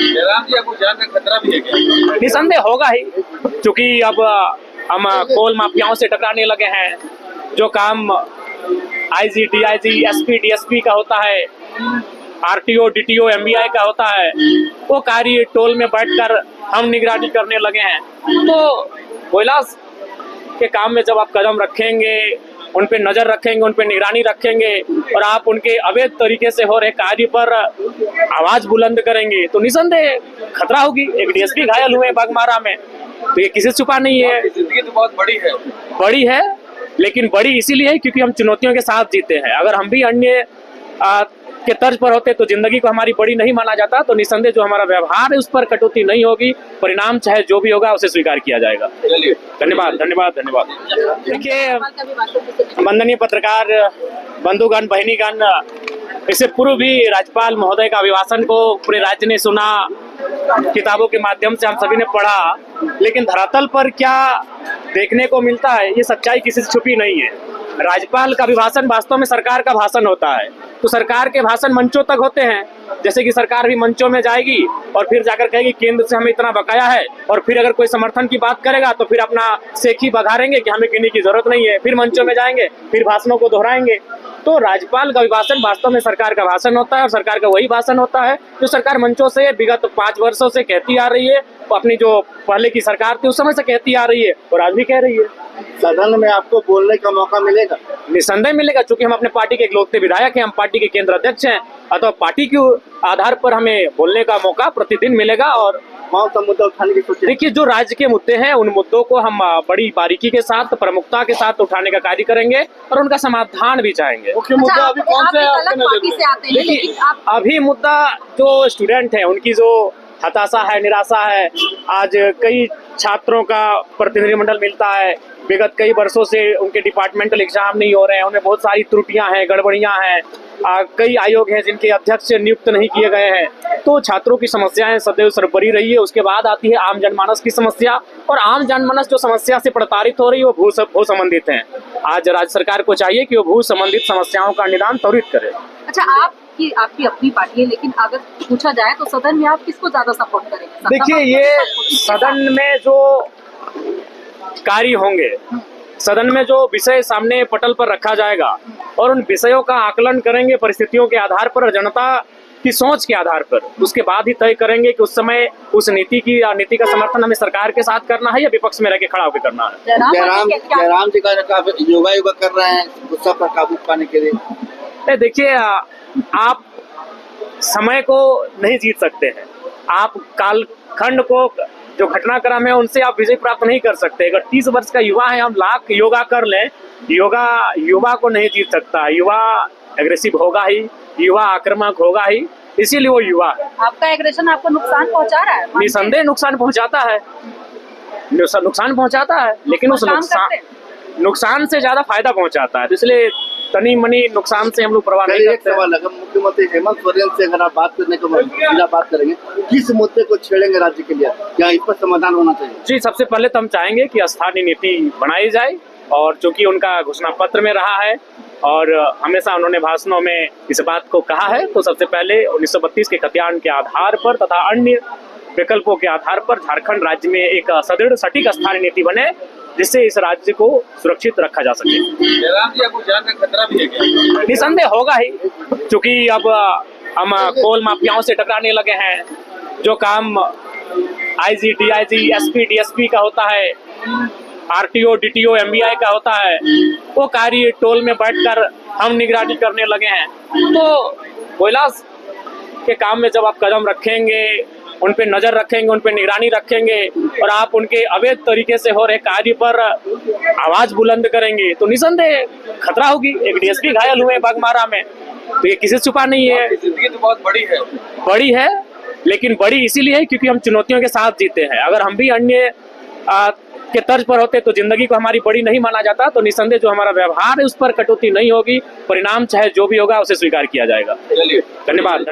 जयराम जी, आपको जान का खतरा भी है क्या? निसंदेह होगा ही, क्योंकि अब हम कोल माफियाओं से टकराने लगे हैं। जो काम आईजी, डीआईजी, एसपी, डीएसपी का होता है, आरटीओ, डीटीओ, एमवीआई का होता है, वो कार्य टोल में बैठकर हम निगरानी करने लगे हैं। तो कोयला के काम में जब आप कदम रखेंगे, उन पे नजर रखेंगे, उन पे निगरानी रखेंगे और आप उनके अवैध तरीके से हो रहे कार्य पर आवाज बुलंद करेंगे तो निसंदेह खतरा होगी। एक डीएसपी घायल हुए बागमारा में, तो ये किसी से छुपा नहीं है। जिंदगी तो बहुत बड़ी है, लेकिन बड़ी इसीलिए है क्योंकि हम चुनौतियों के साथ जीते हैं। अगर हम भी अन्य के तर्ज पर होते तो जिंदगी को हमारी बड़ी नहीं माना जाता। तो निसंदेह जो हमारा व्यवहार है उस पर कटौती नहीं होगी, परिणाम चाहे जो भी होगा उसे स्वीकार किया जाएगा। चलिए, धन्यवाद धन्यवाद धन्यवाद। देखिए, वंदनीय पत्रकार बंधुगण, बहनीगण, इससे पूर्व भी राज्यपाल महोदय का अभिभाषण को पूरे राज्य ने सुना, किताबों के माध्यम से हम सभी ने पढ़ा, लेकिन धरातल पर क्या देखने को मिलता है ये सच्चाई किसी से छुपी नहीं है। राज्यपाल का अभिभाषण वास्तव में सरकार का भाषण होता है, तो सरकार के भाषण मंचों तक होते हैं। जैसे कि सरकार भी मंचों में जाएगी और फिर जाकर कहेगी केंद्र से हमें इतना बकाया है, और फिर अगर कोई समर्थन की बात करेगा तो फिर अपना सेखी बघारेंगे कि हमें किन्हीं की जरूरत नहीं है, फिर मंचों में जाएंगे, फिर भाषणों को दोहराएंगे। तो राज्यपाल का अभिभाषण वास्तव में सरकार का भाषण होता है और सरकार का वही भाषण होता है जो सरकार मंचों से विगत 5 वर्षों से कहती आ रही है। अपनी जो पहले की सरकार थी उस समय से कहती आ रही है और आज भी कह रही है। सदन में आपको बोलने का मौका मिलेगा? निसंदेह मिलेगा, क्योंकि हम अपने पार्टी के इकलौते विधायक हैं, हम पार्टी के केंद्र अध्यक्ष हैं, अतः पार्टी के आधार पर हमें बोलने का मौका प्रतिदिन मिलेगा। और मुद्दा उठाने की सोच। देखिए, जो राज्य के मुद्दे हैं उन मुद्दों को हम बड़ी बारीकी के साथ, प्रमुखता के साथ उठाने का कार्य करेंगे और उनका समाधान भी चाहेंगे। मुख्य मुद्दा अभी कौन सा है आपके नजर में? देखिए, अभी मुद्दा जो स्टूडेंट है उनकी जो हताशा है, निराशा है। आज कई छात्रों का प्रतिनिधिमंडल मिलता है, विगत कई वर्षों से उनके डिपार्टमेंटल एग्जाम नहीं हो रहे हैं, उनमें बहुत सारी त्रुटियां हैं, गड़बड़ियां हैं। कई आयोग हैं जिनके अध्यक्ष नियुक्त नहीं किए गए हैं। तो छात्रों की समस्याएं सदैव सरबरी रही है। उसके बाद आती है आम जनमानस की समस्या, और आम जनमानस जो समस्या से प्रताड़ित हो रही है वो भू संबंधित है। आज राज्य सरकार को चाहिए कि वो भू संबंधित समस्याओं का निदान त्वरित करे। अच्छा, आपकी अपनी पार्टी है, लेकिन अगर पूछा जाए तो सदन में आप किसको ज्यादा सपोर्ट करेंगे? देखिए, ये सदन में जो कार्य होंगे, सदन में जो विषय सामने पटल पर रखा जाएगा और उन विषयों का आकलन करेंगे परिस्थितियों के आधार पर और जनता की सोच के आधार पर। उसके बाद ही तय करेंगे कि उस समय उस नीति का समर्थन हमें सरकार के साथ करना है या विपक्ष में रह के खड़ा होकर करना है। जयराम जी का योगा कर रहे हैं गुस्सा पर काबू पाने के लिए। देखिए, आप समय को नहीं जीत सकते हैं, आप कालखंड को, जो घटनाक्रम है उनसे आप विजय प्राप्त नहीं कर सकते। अगर 30 वर्ष का युवा है, हम लाख योगा कर लें, युवा को नहीं जीत सकता। युवा एग्रेसिव होगा ही, युवा आक्रामक होगा ही, इसीलिए वो युवा है। आपका एग्रेशन आपको नुकसान पहुंचा रहा है? निसंदेह नुकसान पहुंचाता है, नुकसान पहुंचाता है, लेकिन उस नुकसान से ज्यादा फायदा पहुंचाता है। तो इसलिए तनी मनी नुकसान से हम लोग परवाह नहीं करते। सवाल है, मुख्यमंत्री हेमंत सोरेन से अगर आप बात करने को बात करेंगे, किस मुद्दे को छेड़ेंगे राज्य के लिए, क्या इस पर समाधान होना चाहिए? जी, सबसे पहले तो हम चाहेंगे कि स्थानीय नीति बनाई जाए, और चूंकि उनका घोषणा पत्र में रहा है और हमेशा उन्होंने भाषणों में इस बात को कहा है, तो सबसे पहले 1932 के खतियान के आधार पर तथा अन्य विकल्पों के आधार पर झारखंड राज्य में एक सदृढ़ सटीक स्थानीय नीति बने, जिससे इस राज्य को सुरक्षित रखा जा सके। जयराम जी, आपको जान का खतरा भी है क्या? निसंदेह होगा ही, क्योंकि अब हम कोल माफियाओं से टकराने लगे हैं। जो काम आईजी, डीआईजी, एसपी, डीएसपी का होता है, आरटीओ, डीटीओ, एमवीआई का होता है, वो कार्य टोल में बैठकर हम निगरानी करने लगे हैं। तो कोयला के काम में जब आप कदम रखेंगे, उन पे नजर रखेंगे, उन पे निगरानी रखेंगे और आप उनके अवैध तरीके से हो रहे कार्य पर आवाज बुलंद करेंगे तो निसंदेह खतरा होगी। एक डीएसपी घायल हुए बागमारा में, तो ये किसी से छुपा नहीं है। जिंदगी तो बहुत बड़ी है, लेकिन बड़ी इसीलिए है क्योंकि हम चुनौतियों के साथ जीते हैं। अगर हम भी अन्य के तर्ज पर होते तो जिंदगी को हमारी बड़ी नहीं माना जाता। तो निसंदेह जो हमारा व्यवहार है उस पर कटौती नहीं होगी, परिणाम चाहे जो भी होगा उसे स्वीकार किया जाएगा। चलिए, धन्यवाद।